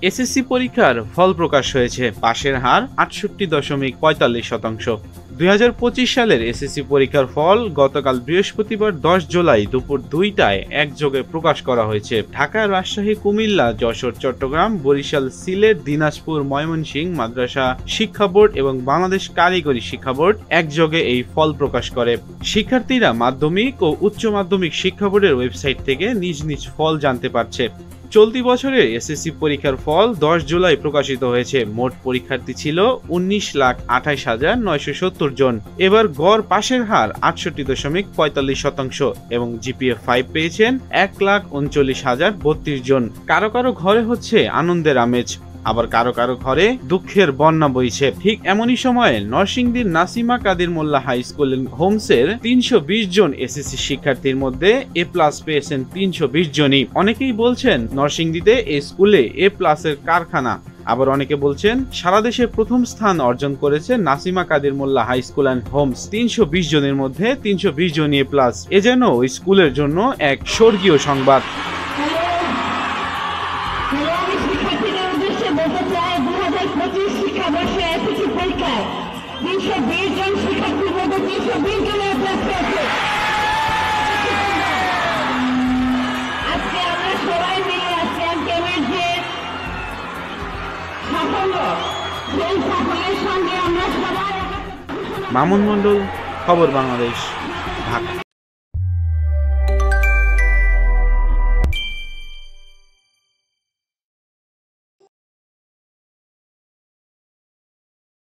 SSC পরীক্ষার ফল প্রকাশ হয়েছে। পাশের হার 68.45%। 2025 সালের এসএসসি পরীক্ষার ফল গতকাল বৃহস্পতিবার 10 জুলাই দুপুর 2টায় একযোগে প্রকাশ করা হয়েছে। ঢাকা, রাজশাহী, কুমিল্লা, যশোর, চট্টগ্রাম, বরিশাল, সিলেট, দিনাজপুর, ময়মনসিংহ মাদ্রাসা শিক্ষা বোর্ড এবং বাংলাদেশ কারিগরি শিক্ষা বোর্ড একযোগে এই ফল প্রকাশ করে। শিক্ষার্থীরা মাধ্যমিক ও উচ্চ মাধ্যমিক শিক্ষা বোর্ডের ওয়েবসাইট থেকে নিজ নিজ ফল জানতে পারছে। চলতি বছরের এসএসসি পরীক্ষার ফল 10 জুলাই প্রকাশিত হয়েছে। মোট পরীক্ষার্থী ছিল 19,28,970 জন। এবার গড় পাশের হার 68.45% এবং জিপিএ 5 পেয়েছেন 1,39,032 জন। কারো কারো ঘরে হচ্ছে আনন্দের আমেজ, আবার কারো কারো ঘরে দুঃখের বন্যা বইছে। ঠিক এমনই সময়ে নরসিংদীর নাসিমা কাদির মোল্লা হাই স্কুল হোমসের 320 জন এসএসসি শিক্ষার্থীর মধ্যে এ প্লাস পেয়েছেন 320 জনই। অনেকেই বলছেন নরসিংদীতে এই স্কুলে এ প্লাসের কারখানা, আবার অনেকে বলছেন সারা দেশে প্রথম স্থান অর্জন করেছে নাসিমা কাদির মোল্লা হাই স্কুল অ্যান্ড হোমস। 320 জনের মধ্যে 320 জন এ প্লাস, এ যেন ওই স্কুলের জন্য এক স্বর্গীয় সংবাদ। মামুন মন্ডল, খবর বাংলাদেশ, ঢাকা।